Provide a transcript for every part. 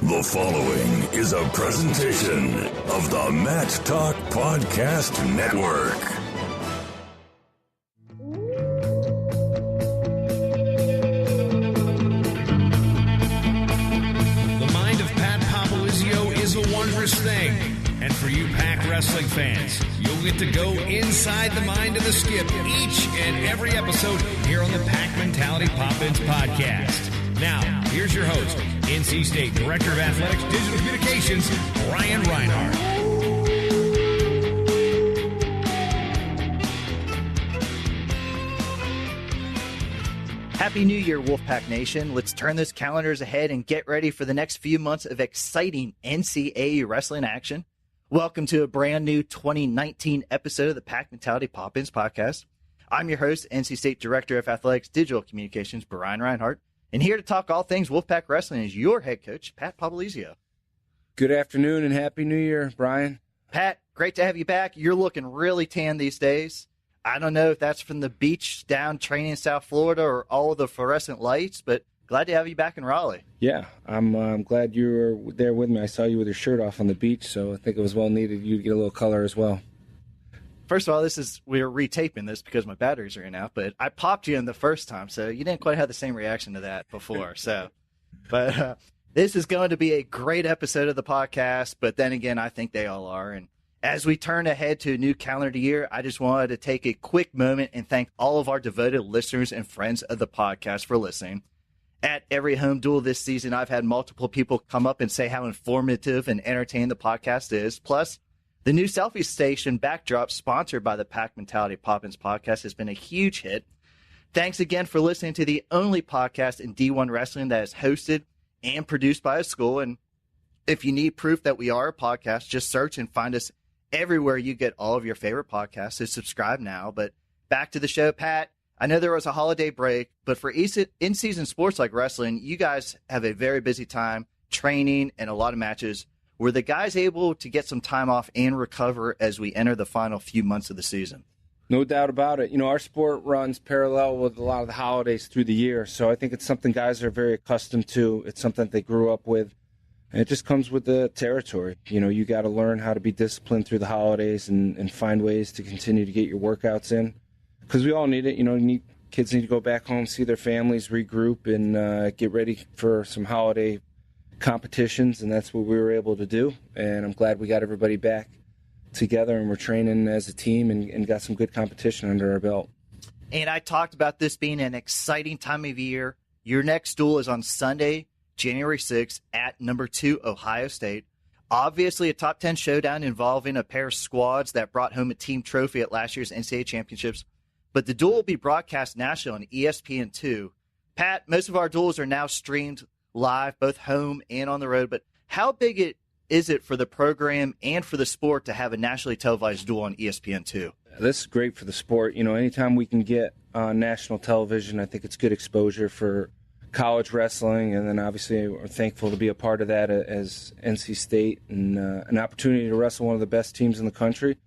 The following is a presentation of the Mat Talk Podcast Network. The mind of Pat Popolizio is a wondrous thing. And for you Pac wrestling fans, you'll get to go inside the mind of the Skip each and every episode here on the Pac Mentality Pop-Ins podcast. Now, here's your host, NC State Director of Athletics Digital Communications, Brian Reinhardt. Happy New Year, Wolfpack Nation. Let's turn those calendars ahead and get ready for the next few months of exciting NCAA wrestling action. Welcome to a brand new 2019 episode of the Pac Mentality Pop-Ins podcast. I'm your host, NC State Director of Athletics Digital Communications, Brian Reinhardt. And here to talk all things Wolfpack Wrestling is your head coach, Pat Popolizio. Good afternoon and Happy New Year, Brian. Pat, great to have you back. You're looking really tan these days. I don't know if that's from the beach down training in South Florida or all of the fluorescent lights, but glad to have you back in Raleigh. Yeah, I'm glad you were there with me. I saw you with your shirt off on the beach, so I think it was well needed you to get a little color as well. First of all, we're retaping this because my batteries are in out, but I popped you in the first time, so you didn't quite have the same reaction to that before. But this is going to be a great episode of the podcast, but then again, I think they all are. And as we turn ahead to a new calendar year, I just wanted to take a quick moment and thank all of our devoted listeners and friends of the podcast for listening. At every home duel this season, I've had multiple people come up and say how informative and entertaining the podcast is. Plus, the new selfie station backdrop sponsored by the Pac Mentality Pop-Ins podcast has been a huge hit. Thanks again for listening to the only podcast in D1 Wrestling that is hosted and produced by a school. And if you need proof that we are a podcast, just search and find us everywhere you get all of your favorite podcasts. So subscribe now. But back to the show, Pat. I know there was a holiday break, but for in-season sports like wrestling, you guys have a very busy time training and a lot of matches. Were the guys able to get some time off and recover as we enter the final few months of the season? No doubt about it. You know, our sport runs parallel with a lot of the holidays through the year, so I think it's something guys are very accustomed to. It's something they grew up with, and it just comes with the territory. You know, you got to learn how to be disciplined through the holidays and find ways to continue to get your workouts in, because we all need it. You know, kids need to go back home, see their families, regroup, and get ready for some holiday competitions, and that's what we were able to do. And I'm glad we got everybody back together and we're training as a team and got some good competition under our belt. And I talked about this being an exciting time of year. Your next duel is on Sunday, January 6th at number 2 Ohio State. Obviously a top 10 showdown involving a pair of squads that brought home a team trophy at last year's NCAA championships. But the duel will be broadcast nationally on ESPN2. Pat, most of our duels are now streamed live, both home and on the road, but how big is it for the program and for the sport to have a nationally televised duel on ESPN2? This is great for the sport. You know, anytime we can get on national television, I think it's good exposure for college wrestling, and then obviously we're thankful to be a part of that as NC State and an opportunity to wrestle one of the best teams in the country.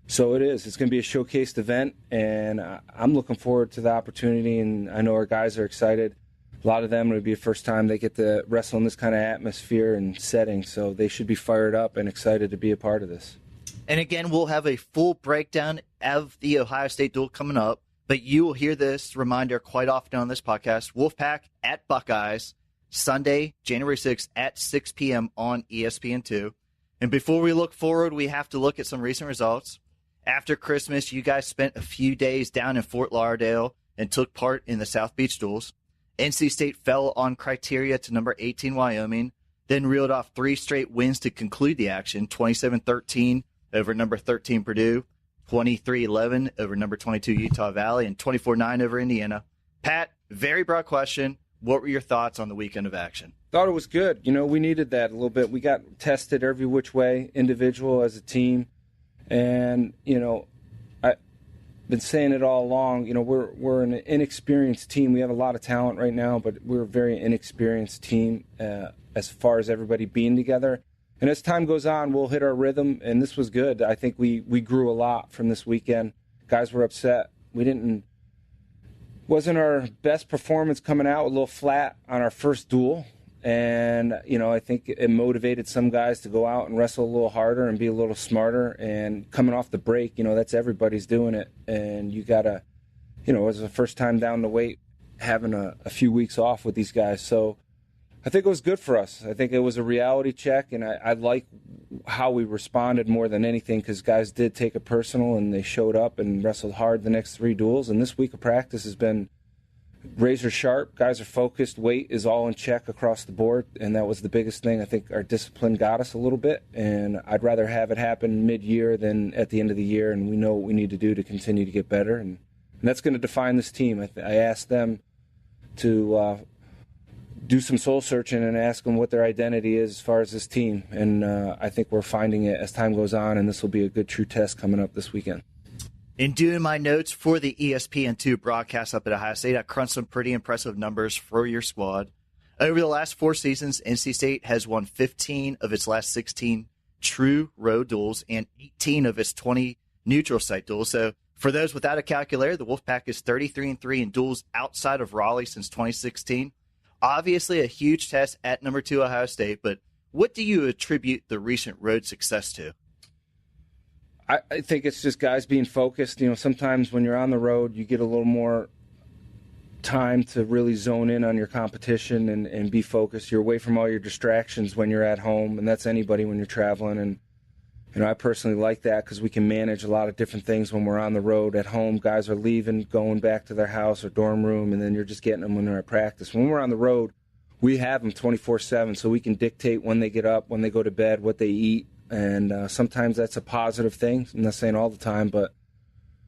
So it is. It's going to be a showcased event, and I'm looking forward to the opportunity, and I know our guys are excited. A lot of them, it would be the first time they get to wrestle in this kind of atmosphere and setting, so they should be fired up and excited to be a part of this. And again, we'll have a full breakdown of the Ohio State duel coming up, but you will hear this reminder quite often on this podcast. Wolfpack at Buckeyes, Sunday, January 6th at 6 p.m. on ESPN2. And before we look forward, we have to look at some recent results. After Christmas, you guys spent a few days down in Fort Lauderdale and took part in the South Beach duels. NC State fell on criteria to number 18 Wyoming, then reeled off 3 straight wins to conclude the action, 27-13 over number 13 Purdue, 23-11 over number 22 Utah Valley, and 24-9 over Indiana. Pat, very broad question. What were your thoughts on the weekend of action? Thought it was good. You know, we needed that a little bit. We got tested every which way, individual as a team. And, you know, been saying it all along. You know, we're an inexperienced team. We have a lot of talent right now, but we're a very inexperienced team as far as everybody being together. And as time goes on, we'll hit our rhythm, and this was good. I think we grew a lot from this weekend. Guys were upset. Wasn't our best performance coming out, a little flat on our first duel. And, I think it motivated some guys to go out and wrestle a little harder and be a little smarter. And coming off the break, that's everybody's doing it. And you got to, it was the first time down the weight, having a few weeks off with these guys. So I think it was good for us. I think it was a reality check, and I like how we responded more than anything, because guys did take it personal, and they showed up and wrestled hard the next 3 duels. And this week of practice has been razor sharp. Guys are focused. Weight is all in check across the board, and that was the biggest thing. I think our discipline got us a little bit, and I'd rather have it happen mid-year than at the end of the year, and we know what we need to do to continue to get better, and that's going to define this team. I asked them to do some soul searching and ask them what their identity is as far as this team. And I think we're finding it as time goes on, and this will be a good true test coming up this weekend. In doing my notes for the ESPN2 broadcast up at Ohio State, I crunched some pretty impressive numbers for your squad. Over the last 4 seasons, NC State has won 15 of its last 16 true road duels and 18 of its 20 neutral site duels. So for those without a calculator, the Wolfpack is 33-3 in duels outside of Raleigh since 2016. Obviously a huge test at number 2 Ohio State, but what do you attribute the recent road success to? I think it's just guys being focused. Sometimes when you're on the road, you get a little more time to really zone in on your competition and be focused. You're away from all your distractions when you're at home, and that's anybody when you're traveling. And I personally like that because we can manage a lot of different things when we're on the road. At home, guys are leaving, going back to their house or dorm room, and then you're just getting them when they're at practice. When we're on the road, we have them 24/7, so we can dictate when they get up, when they go to bed, what they eat. And sometimes that's a positive thing. I'm not saying all the time, but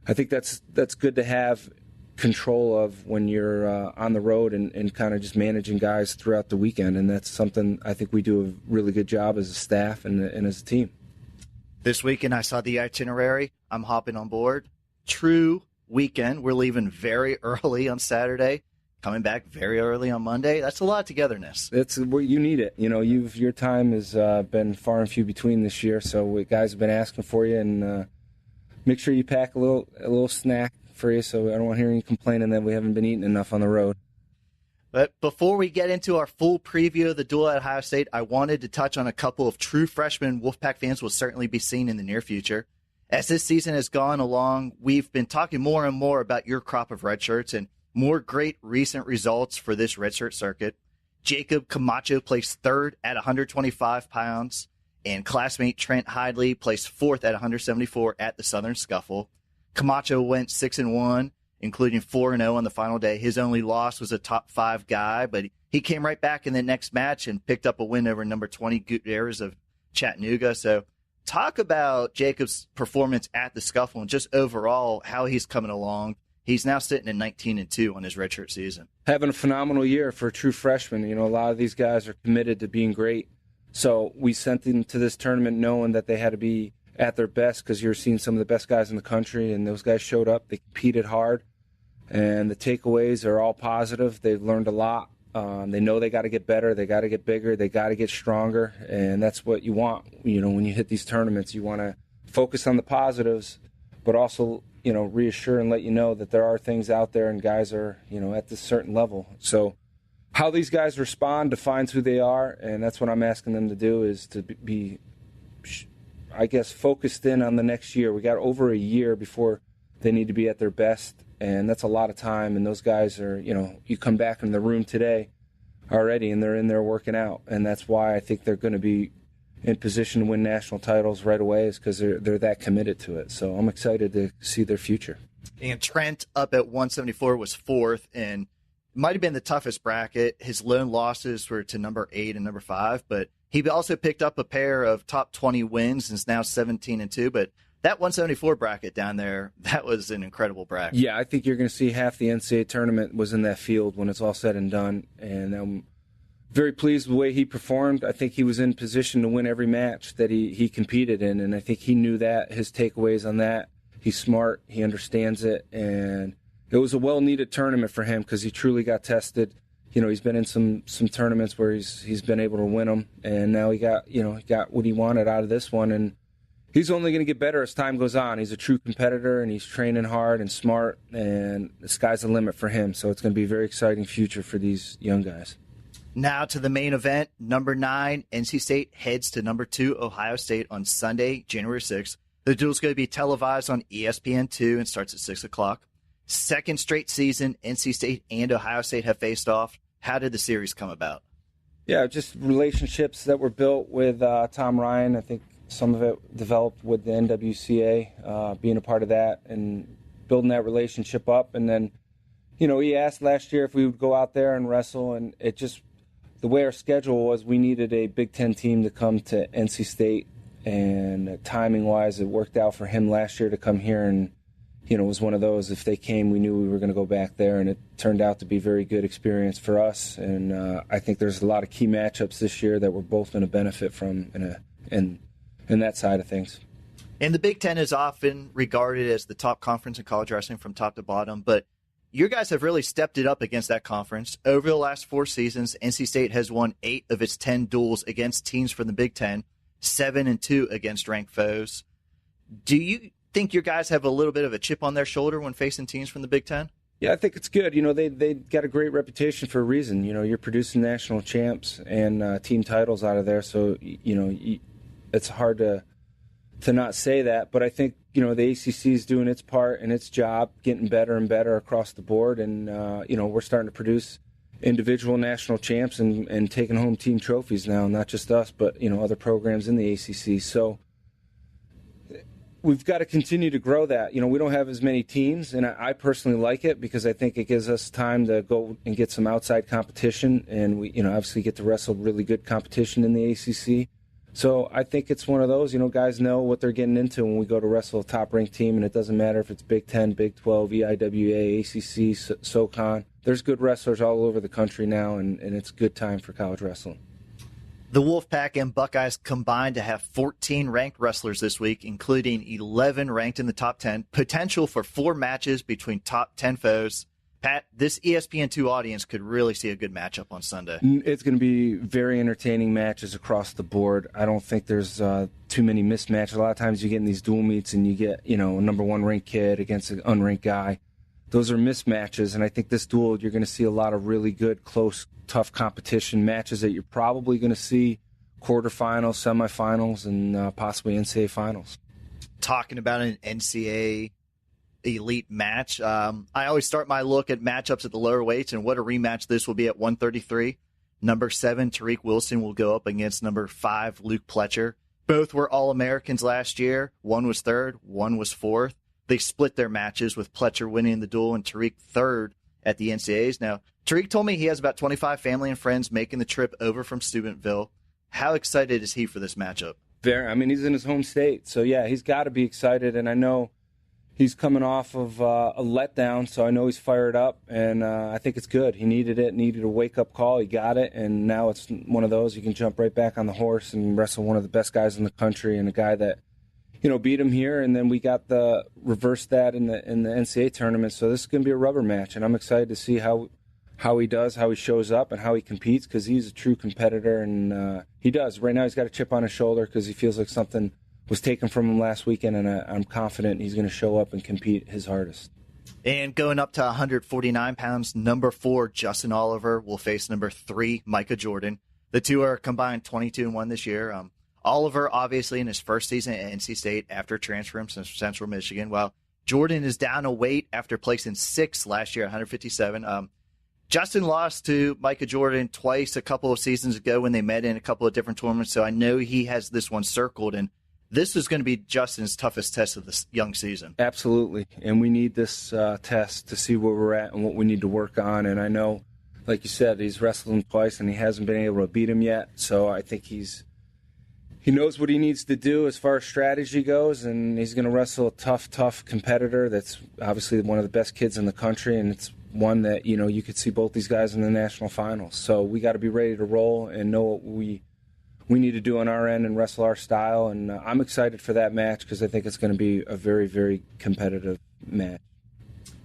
I think that's good to have control of when you're on the road and kind of just managing guys throughout the weekend. And that's something I think we do a really good job as a staff and as a team. This weekend, I saw the itinerary. I'm hopping on board. True weekend. We're leaving very early on Saturday, coming back very early on Monday. That's a lot of togetherness. That's where you need it. Your time has been far and few between this year, so guys have been asking for you, and make sure you pack a little snack for you, so I don't want to hear any complaining that we haven't been eating enough on the road. But before we get into our full preview of the duel at Ohio State, I wanted to touch on a couple of true freshmen Wolfpack fans will certainly be seeing in the near future. As this season has gone along, we've been talking more and more about your crop of redshirts and more great recent results for this redshirt circuit. Jacob Camacho placed 3rd at 125 pounds, and classmate Trent Hidley placed 4th at 174 at the Southern Scuffle. Camacho went 6-1. Including 4-0 on the final day. His only loss was a top 5 guy, but he came right back in the next match and picked up a win over number 20 Gutierrez of Chattanooga. So talk about Jacob's performance at the Scuffle and just overall how he's coming along. He's now sitting at 19-2 on his redshirt season. Having a phenomenal year for a true freshman. A lot of these guys are committed to being great. So we sent them to this tournament knowing that they had to be at their best, because you're seeing some of the best guys in the country, and those guys showed up. They competed hard, and the takeaways are all positive. They've learned a lot. They know they got to get better, they got to get bigger, they got to get stronger, and that's what you want. When you hit these tournaments, you want to focus on the positives, but also reassure and let you know that there are things out there and guys are at this certain level. So how these guys respond defines who they are, and that's what I'm asking them to do, is to be focused in on the next year. We got over a year before they need to be at their best, and that's a lot of time. And those guys are, you come back in the room today already, and they're in there working out. And that's why I think they're going to be in position to win national titles right away, is because they're that committed to it. So I'm excited to see their future. And Trent up at 174 was 4th, and might have been the toughest bracket. His lone losses were to number 8 and number 5, but he also picked up a pair of top 20 wins and is now 17-2. But that 174 bracket down there, that was an incredible bracket. Yeah, I think you're going to see half the NCAA tournament was in that field when it's all said and done. And I'm very pleased with the way he performed. I think he was in position to win every match that he competed in, and I think he knew that. His takeaways on that, he's smart, he understands it, and it was a well-needed tournament for him because he truly got tested. He's been in some tournaments where he's been able to win them, and now he got what he wanted out of this one, and he's only going to get better as time goes on. He's a true competitor, and he's training hard and smart, and the sky's the limit for him. So it's going to be a very exciting future for these young guys. Now to the main event. Number 9, NC State heads to number 2, Ohio State on Sunday, January 6th. The duel's going to be televised on ESPN2 and starts at 6 o'clock. Second straight season, NC State and Ohio State have faced off. How did the series come about? Yeah, just relationships that were built with Tom Ryan. I think some of it developed with the NWCA, being a part of that and building that relationship up. And then, he asked last year if we would go out there and wrestle, and it just, the way our schedule was, we needed a Big Ten team to come to NC State, and timing-wise, it worked out for him last year to come here, and it was one of those, if they came, we knew we were going to go back there, and it turned out to be a very good experience for us. And I think there's a lot of key matchups this year that we're both going to benefit from in that side of things. And the Big Ten is often regarded as the top conference in college wrestling from top to bottom, but your guys have really stepped it up against that conference. Over the last 4 seasons, NC State has won 8 of its 10 duels against teams from the Big Ten, 7-2 against ranked foes. Do you think your guys have a little bit of a chip on their shoulder when facing teams from the Big Ten? Yeah, I think it's good. They got a great reputation for a reason. You're producing national champs and team titles out of there, so it's hard to not say that. But I think the ACC is doing its part and its job, getting better and better across the board, and we're starting to produce individual national champs and taking home team trophies now. Not just us, but other programs in the ACC. So we've got to continue to grow that. We don't have as many teams, and I personally like it because I think it gives us time to go and get some outside competition, and we, obviously get to wrestle really good competition in the ACC. So I think it's one of those, guys know what they're getting into when we go to wrestle a top-ranked team, and it doesn't matter if it's Big Ten, Big 12, EIWA, ACC, SoCon. There's good wrestlers all over the country now, and it's a good time for college wrestling. The Wolfpack and Buckeyes combined to have 14 ranked wrestlers this week, including 11 ranked in the top 10. Potential for 4 matches between top 10 foes. Pat, this ESPN2 audience could really see a good matchup on Sunday. It's going to be very entertaining matches across the board. I don't think there's too many mismatches. A lot of times you get in these dual meets and you get, a number 1 ranked kid against an unranked guy. Those are mismatches, and I think this duel you're going to see a lot of really good, close, tough competition matches that you're probably going to see quarterfinals, semifinals, and possibly NCAA finals. Talking about an NCAA elite match, I always start my look at matchups at the lower weights, and what a rematch this will be at 133. Number 7, Tariq Wilson, will go up against number 5, Luke Pletcher. Both were All-Americans last year. One was 3rd, one was 4th. They split their matches, with Pletcher winning the duel and Tariq 3rd at the NCAAs. Now, Tariq told me he has about 25 family and friends making the trip over from Steubenville. How excited is he for this matchup? He's in his home state, so yeah, he's got to be excited, and I know he's coming off of a letdown, so I know he's fired up, and I think it's good. He needed a wake-up call. He got it, and now it's one of those you can jump right back on the horse and wrestle one of the best guys in the country and a guy that beat him here, and then we got the reverse that in the NCAA tournament. So this is going to be a rubber match, and I'm excited to see how he does, how he shows up, and how he competes, because he's a true competitor, and he does. Right now he's got a chip on his shoulder because he feels like something was taken from him last weekend, and I'm confident he's going to show up and compete his hardest. And going up to 149 pounds, number 4, Justin Oliver, will face number 3, Micah Jordan. The two are combined 22-1 this year. Oliver, obviously, in his first season at NC State after transferring from Central Michigan, while Jordan is down a weight after placing 6th last year at 157. Justin lost to Micah Jordan twice a couple of seasons ago when they met in a couple of different tournaments, so I know he has this one circled, and this is going to be Justin's toughest test of this young season. Absolutely, and we need this test to see where we're at and what we need to work on, and I know, like you said, he's wrestled him twice, and he hasn't been able to beat him yet, so I think he knows what he needs to do as far as strategy goes, and he's going to wrestle a tough competitor that's obviously one of the best kids in the country, and it's one that, you could see both these guys in the national finals. So we got to be ready to roll and know what we need to do on our end and wrestle our style, and I'm excited for that match because I think it's going to be a very, very competitive match.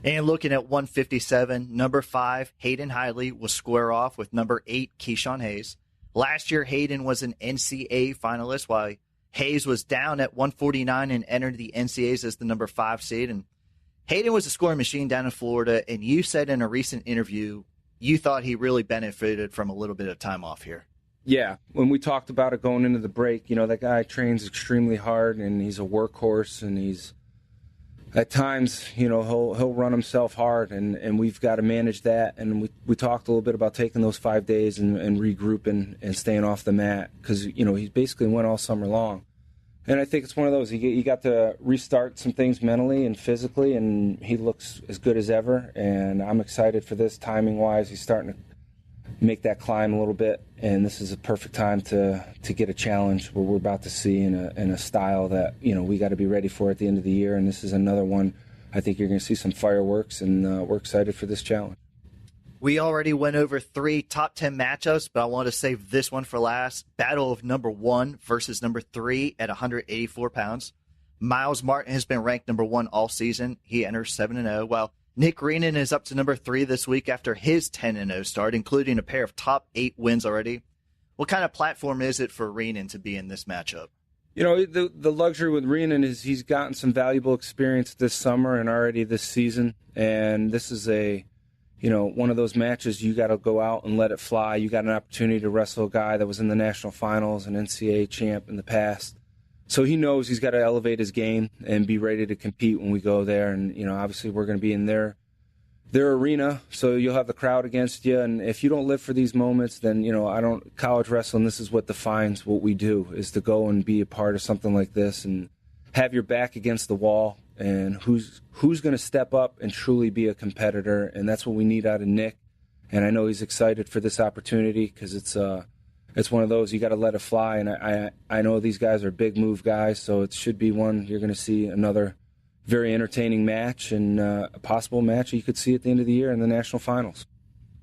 And looking at 157, number 5, Hayden Hiley, will square off with number 8, Keyshawn Hayes. Last year, Hayden was an NCAA finalist, while Hayes was down at 149 and entered the NCAAs as the number 5 seed. And Hayden was a scoring machine down in Florida, and you said in a recent interview you thought he really benefited from a little bit of time off here. Yeah, when we talked about it going into the break, that guy trains extremely hard, and he's a workhorse, and he's at times, he'll run himself hard, and we've got to manage that. And we talked a little bit about taking those 5 days and regrouping and staying off the mat because, he basically went all summer long. And I think it's one of those, he got to restart some things mentally and physically, and he looks as good as ever. And I'm excited for this timing-wise. He's starting to make that climb a little bit, and this is a perfect time to get a challenge where we're about to see in a style that we got to be ready for at the end of the year. And this is another one. I think you're going to see some fireworks, and we're excited for this challenge. We already went over 3 top 10 matchups, but I want to save this one for last. Battle of number 1 versus number 3 at 184 pounds. Miles Martin has been ranked number 1 all season. He enters 7-0, while Nick Reenan is up to number 3 this week after his 10-0 start, including a pair of top 8 wins already. What kind of platform is it for Reenan to be in this matchup? The luxury with Reenan is he's gotten some valuable experience this summer and already this season, and this is one of those matches you got to go out and let it fly. You got an opportunity to wrestle a guy that was in the national finals, an NCAA champ in the past. So he knows he's got to elevate his game and be ready to compete when we go there. And, obviously we're going to be in their arena, so you'll have the crowd against you. And if you don't live for these moments, then, college wrestling, this is what defines what we do, is to go and be a part of something like this and have your back against the wall. And who's going to step up and truly be a competitor, and that's what we need out of Nick. And I know he's excited for this opportunity because it's one of those you got to let it fly. And I know these guys are big move guys, so it should be one you're going to see another very entertaining match and a possible match you could see at the end of the year in the national finals.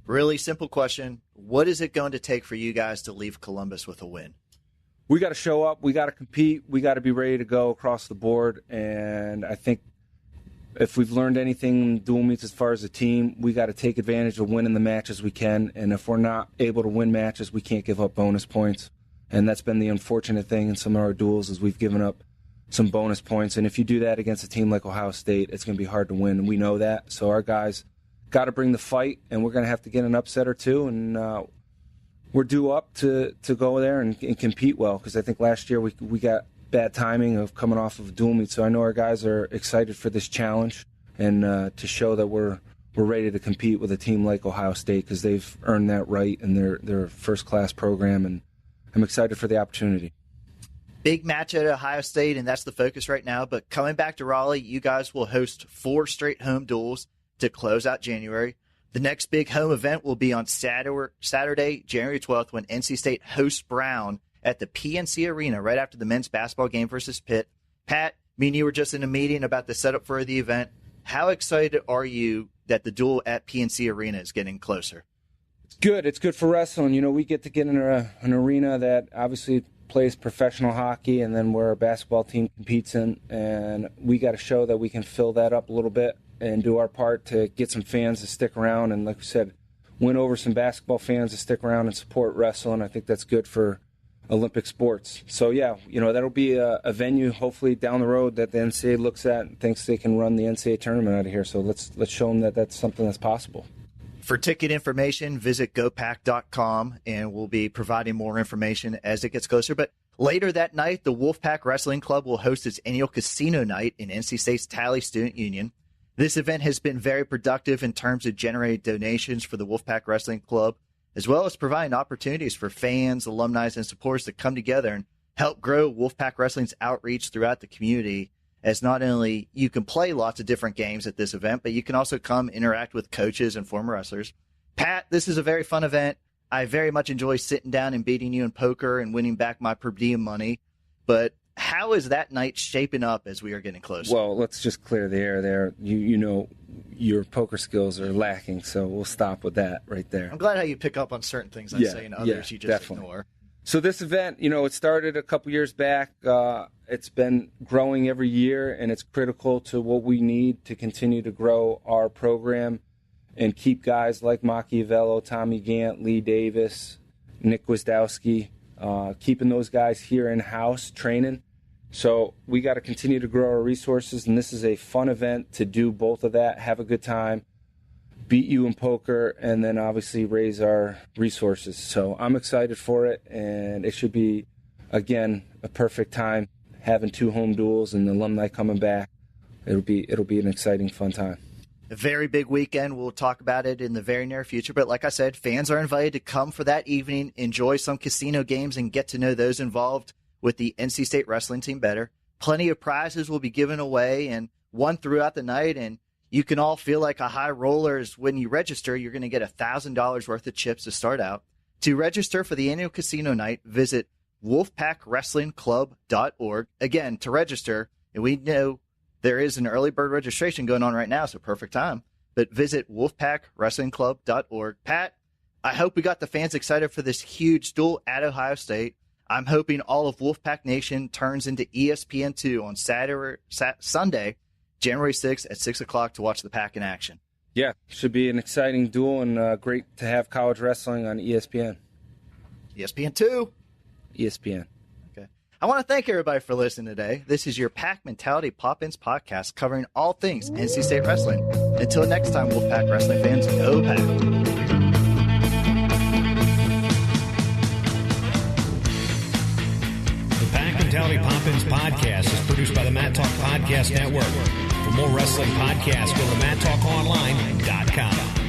Really simple question: what is it going to take for you guys to leave Columbus with a win? We got to show up. We got to compete. We got to be ready to go across the board. And I think if we've learned anything in dual meets as far as a team, we got to take advantage of winning the matches we can. And if we're not able to win matches, we can't give up bonus points. And that's been the unfortunate thing in some of our duels is we've given up some bonus points. And if you do that against a team like Ohio State, it's going to be hard to win. And we know that. So our guys got to bring the fight, and we're going to have to get an upset or two. And we're due up to go there and compete well, because I think last year we got bad timing of coming off of a dual meet. So I know our guys are excited for this challenge and to show that we're ready to compete with a team like Ohio State, because they've earned that right in their first-class program, and I'm excited for the opportunity. Big match at Ohio State, and that's the focus right now. But coming back to Raleigh, you guys will host 4 straight home duels to close out January. The next big home event will be on Saturday, January 12th, when NC State hosts Brown at the PNC Arena right after the men's basketball game versus Pitt. Pat, me and you were just in a meeting about the setup for the event. How excited are you that the duel at PNC Arena is getting closer? It's good. It's good for wrestling. We get to get in an arena that obviously plays professional hockey, and then where our basketball team competes in, and we got to show that we can fill that up a little bit and do our part to get some fans to stick around, and like we said, win over some basketball fans to stick around and support wrestling. I think that's good for Olympic sports. So yeah, that'll be a venue hopefully down the road that the NCAA looks at and thinks they can run the NCAA tournament out of here. So let's show them that that's something that's possible. For ticket information, visit gopack.com, and we'll be providing more information as it gets closer. But later that night, the Wolfpack Wrestling Club will host its annual casino night in NC State's Tally Student Union. This event has been very productive in terms of generating donations for the Wolfpack Wrestling Club, as well as providing opportunities for fans, alumni, and supporters to come together and help grow Wolfpack Wrestling's outreach throughout the community, as not only you can play lots of different games at this event, but you can also come interact with coaches and former wrestlers. Pat, this is a very fun event. I very much enjoy sitting down and beating you in poker and winning back my per diem money, but how is that night shaping up as we are getting closer? Well, let's just clear the air there. You know your poker skills are lacking, so we'll stop with that right there. I'm glad how you pick up on certain things I say and others you just definitely ignore. So this event, it started a couple years back. It's been growing every year, and it's critical to what we need to continue to grow our program and keep guys like Machiavello, Tommy Gant, Lee Davis, Nick Wisdowski, keeping those guys here in-house training. So we got to continue to grow our resources, and this is a fun event to do both of that, have a good time, beat you in poker, and then obviously raise our resources. So I'm excited for it, and it should be, again, a perfect time, having 2 home duels and the alumni coming back. It'll be an exciting, fun time. A very big weekend. We'll talk about it in the very near future. But like I said, fans are invited to come for that evening, enjoy some casino games, and get to know those involved with the NC State wrestling team better. Plenty of prizes will be given away and won throughout the night, and you can all feel like a high rollers when you register. You're going to get $1,000 worth of chips to start out. To register for the annual casino night, visit wolfpackwrestlingclub.org. Again, to register, and we know there is an early bird registration going on right now, so perfect time. But visit wolfpackwrestlingclub.org. Pat, I hope we got the fans excited for this huge duel at Ohio State. I'm hoping all of Wolfpack Nation turns into ESPN2 on Sunday, January 6th at 6 o'clock to watch the Pack in action. Yeah, should be an exciting duel, and great to have college wrestling on ESPN. ESPN2. ESPN. Okay. I want to thank everybody for listening today. This is your Pack Mentality Pop-Ins podcast covering all things NC State wrestling. Until next time, Wolfpack wrestling fans, go Pack. Mentality Pop-Ins podcast is produced by the Mat Talk Podcast Network. For more wrestling podcasts, go to MatTalkOnline.com.